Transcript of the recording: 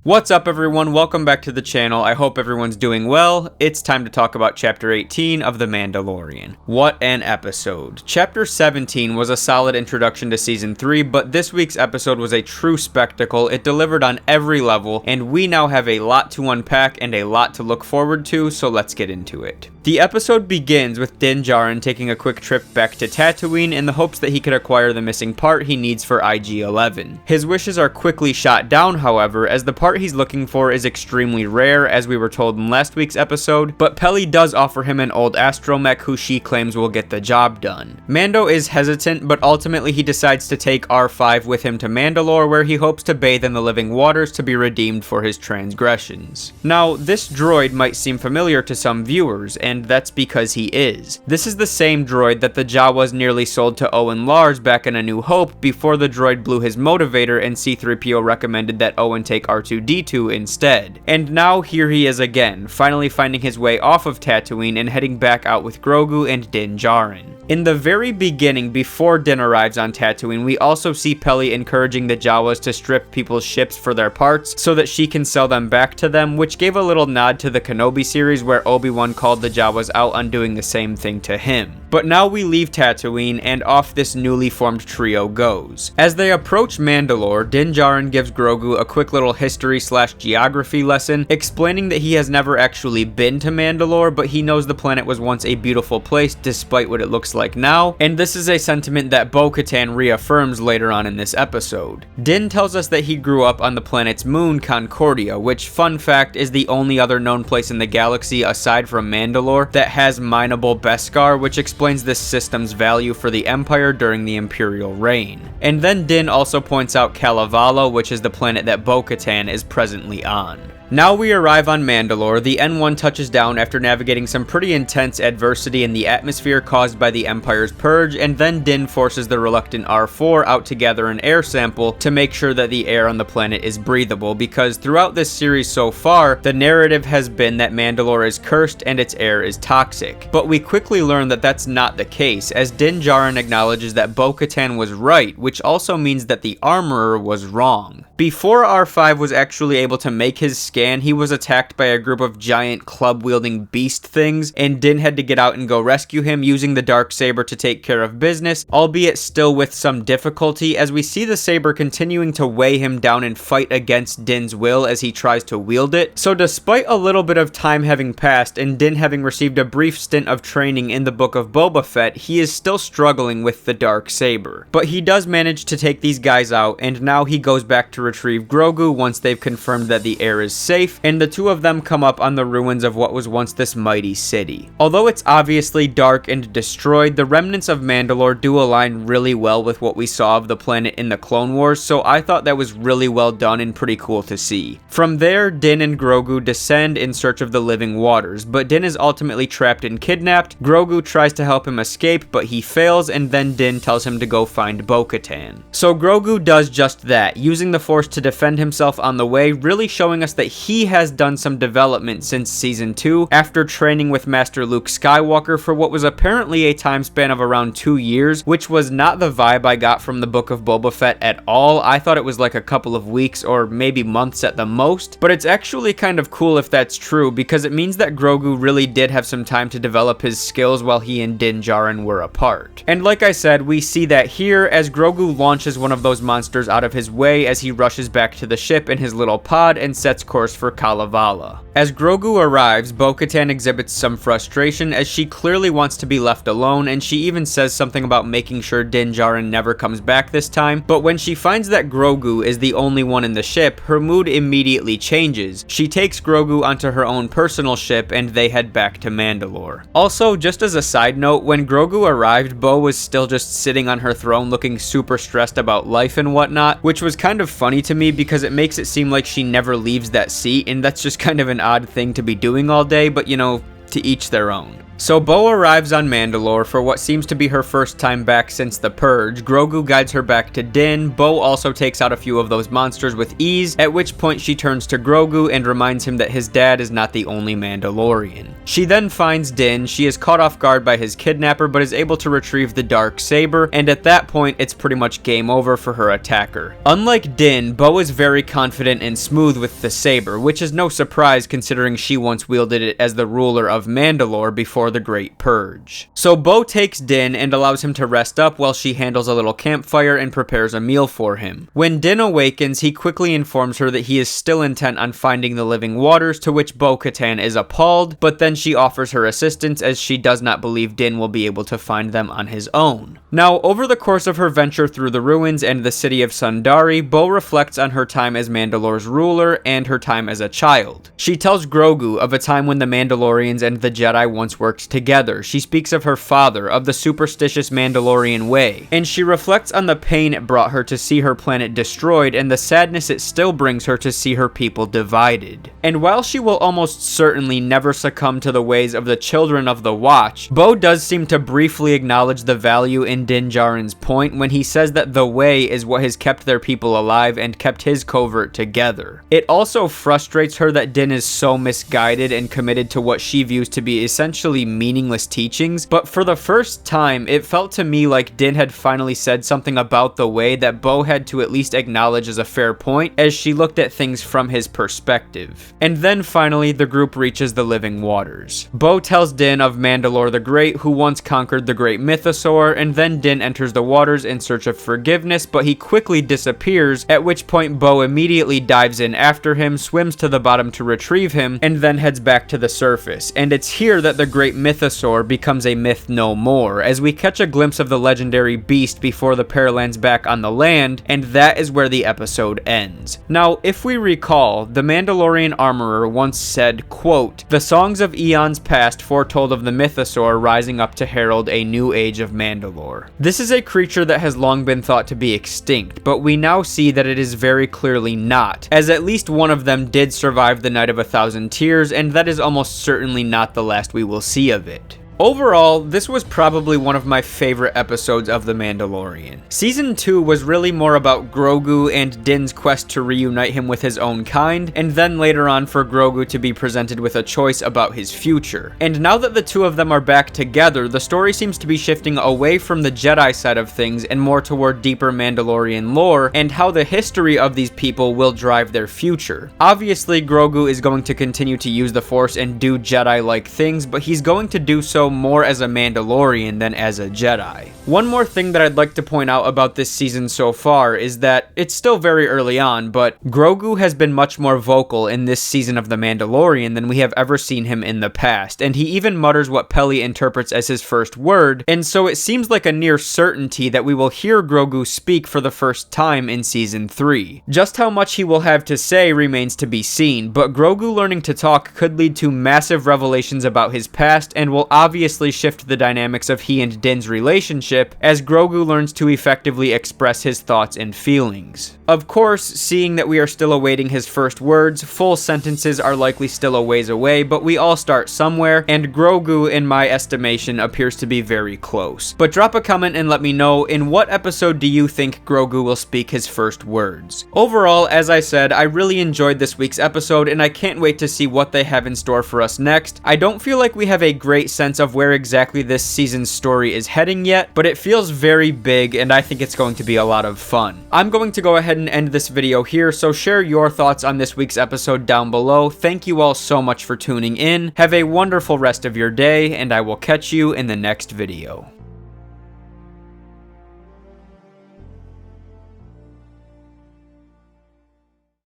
What's up everyone, welcome back to the channel. I hope everyone's doing well. It's time to talk about Chapter 18 of The Mandalorian. What an episode. Chapter 17 was a solid introduction to Season 3, but this week's episode was a true spectacle. It delivered on every level, and we now have a lot to unpack and a lot to look forward to, so let's get into it. The episode begins with Din Djarin taking a quick trip back to Tatooine in the hopes that he could acquire the missing part he needs for IG-11. His wishes are quickly shot down, however, as the part he's looking for is extremely rare, as we were told in last week's episode, but Peli does offer him an old astromech who she claims will get the job done. Mando is hesitant, but ultimately he decides to take R5 with him to Mandalore, where he hopes to bathe in the living waters to be redeemed for his transgressions. Now, this droid might seem familiar to some viewers, and that's because he is. This is the same droid that the Jawas nearly sold to Owen Lars back in A New Hope before the droid blew his motivator and C-3PO recommended that Owen take R2-D2 instead. And now here he is again, finally finding his way off of Tatooine and heading back out with Grogu and Din Djarin. In the very beginning, before Din arrives on Tatooine, we also see Peli encouraging the Jawas to strip people's ships for their parts so that she can sell them back to them, which gave a little nod to the Kenobi series where Obi-Wan called the Jawas out on doing the same thing to him. But now we leave Tatooine and off this newly formed trio goes. As they approach Mandalore, Din Djarin gives Grogu a quick little history/geography lesson, explaining that he has never actually been to Mandalore, but he knows the planet was once a beautiful place despite what it looks like now, and this is a sentiment that Bo-Katan reaffirms later on in this episode. Din tells us that he grew up on the planet's moon, Concordia, which, fun fact, is the only other known place in the galaxy aside from Mandalore that has mineable Beskar, which explains this system's value for the Empire during the Imperial reign. And then Din also points out Kalevala, which is the planet that Bo-Katan is presently on. Now we arrive on Mandalore. The N1 touches down after navigating some pretty intense adversity in the atmosphere caused by the Empire's purge, and then Din forces the reluctant R4 out to gather an air sample to make sure that the air on the planet is breathable, because throughout this series so far, the narrative has been that Mandalore is cursed and its air is toxic. But we quickly learn that that's not the case, as Din Djarin acknowledges that Bo-Katan was right, which also means that the Armorer was wrong. Before R5 was actually able to make his scan, he was attacked by a group of giant club-wielding beast things, and Din had to get out and go rescue him using the Darksaber to take care of business, albeit still with some difficulty, as we see the saber continuing to weigh him down and fight against Din's will as he tries to wield it. So despite a little bit of time having passed and Din having received a brief stint of training in the Book of Boba Fett, he is still struggling with the Darksaber. But he does manage to take these guys out, and now he goes back to retrieve Grogu once they've confirmed that the air is safe, and the two of them come up on the ruins of what was once this mighty city. Although it's obviously dark and destroyed, the remnants of Mandalore do align really well with what we saw of the planet in the Clone Wars, so I thought that was really well done and pretty cool to see. From there, Din and Grogu descend in search of the living waters, but Din is ultimately trapped and kidnapped. Grogu tries to help him escape, but he fails, and then Din tells him to go find Bo-Katan. So Grogu does just that, using the Force to defend himself on the way, really showing us that he has done some development since Season 2, after training with Master Luke Skywalker for what was apparently a time span of around 2 years, which was not the vibe I got from the Book of Boba Fett at all. I thought it was like a couple of weeks or maybe months at the most, but it's actually kind of cool if that's true, because it means that Grogu really did have some time to develop his skills while he and Din Djarin were apart. And like I said, we see that here as Grogu launches one of those monsters out of his way as he rushes back to the ship in his little pod and sets course for Kalevala. As Grogu arrives, Bo-Katan exhibits some frustration as she clearly wants to be left alone, and she even says something about making sure Din Djarin never comes back this time, but when she finds that Grogu is the only one in the ship, her mood immediately changes. She takes Grogu onto her own personal ship and they head back to Mandalore. Also, just as a side note, when Grogu arrived, Bo was still just sitting on her throne looking super stressed about life and whatnot, which was kind of funny to me because it makes it seem like she never leaves that seat, and that's just kind of an odd thing to be doing all day, but you know, to each their own. So Bo arrives on Mandalore for what seems to be her first time back since the Purge. Grogu guides her back to Din. Bo also takes out a few of those monsters with ease, at which point she turns to Grogu and reminds him that his dad is not the only Mandalorian. She then finds Din. She is caught off guard by his kidnapper but is able to retrieve the dark saber, and at that point it's pretty much game over for her attacker. Unlike Din, Bo is very confident and smooth with the saber, which is no surprise considering she once wielded it as the ruler of Mandalore before the Great Purge. So Bo takes Din and allows him to rest up while she handles a little campfire and prepares a meal for him. When Din awakens, he quickly informs her that he is still intent on finding the living waters, to which Bo-Katan is appalled, but then she offers her assistance as she does not believe Din will be able to find them on his own. Now, over the course of her venture through the ruins and the city of Sundari, Bo reflects on her time as Mandalore's ruler and her time as a child. She tells Grogu of a time when the Mandalorians and the Jedi once worked together. She speaks of her father, of the superstitious Mandalorian way, and she reflects on the pain it brought her to see her planet destroyed and the sadness it still brings her to see her people divided. And while she will almost certainly never succumb to the ways of the Children of the Watch, Bo does seem to briefly acknowledge the value in Din Djarin's point when he says that the way is what has kept their people alive and kept his covert together. It also frustrates her that Din is so misguided and committed to what she views to be essentially meaningless teachings, but for the first time, it felt to me like Din had finally said something about the way that Bo had to at least acknowledge as a fair point as she looked at things from his perspective. And then finally, the group reaches the living waters. Bo tells Din of Mandalore the Great, who once conquered the great mythosaur, and then Din enters the waters in search of forgiveness, but he quickly disappears, at which point Bo immediately dives in after him, swims to the bottom to retrieve him, and then heads back to the surface. And it's here that the great mythosaur becomes a myth no more, as we catch a glimpse of the legendary beast before the pair lands back on the land, and that is where the episode ends. Now, if we recall, the Mandalorian armorer once said, quote, "The songs of eons past foretold of the mythosaur rising up to herald a new age of Mandalore." This is a creature that has long been thought to be extinct, but we now see that it is very clearly not, as at least one of them did survive the Night of 1,000 Tears, and that is almost certainly not the last we will see of it. Overall, this was probably one of my favorite episodes of The Mandalorian. Season 2 was really more about Grogu and Din's quest to reunite him with his own kind, and then later on for Grogu to be presented with a choice about his future. And now that the two of them are back together, the story seems to be shifting away from the Jedi side of things and more toward deeper Mandalorian lore and how the history of these people will drive their future. Obviously, Grogu is going to continue to use the Force and do Jedi-like things, but he's going to do so more as a Mandalorian than as a Jedi. One more thing that I'd like to point out about this season so far is that it's still very early on, but Grogu has been much more vocal in this season of The Mandalorian than we have ever seen him in the past, and he even mutters what Peli interprets as his first word, and so it seems like a near certainty that we will hear Grogu speak for the first time in season 3. Just how much he will have to say remains to be seen, but Grogu learning to talk could lead to massive revelations about his past and will obviously shift the dynamics of he and Din's relationship as Grogu learns to effectively express his thoughts and feelings. Of course, seeing that we are still awaiting his first words, full sentences are likely still a ways away, but we all start somewhere, and Grogu, in my estimation, appears to be very close. But drop a comment and let me know, in what episode do you think Grogu will speak his first words? Overall, as I said, I really enjoyed this week's episode, and I can't wait to see what they have in store for us next. I don't feel like we have a great sense of where exactly this season's story is heading yet, but it feels very big, and I think it's going to be a lot of fun. I'm going to go ahead and end this video here, so share your thoughts on this week's episode down below. Thank you all so much for tuning in. Have a wonderful rest of your day, and I will catch you in the next video.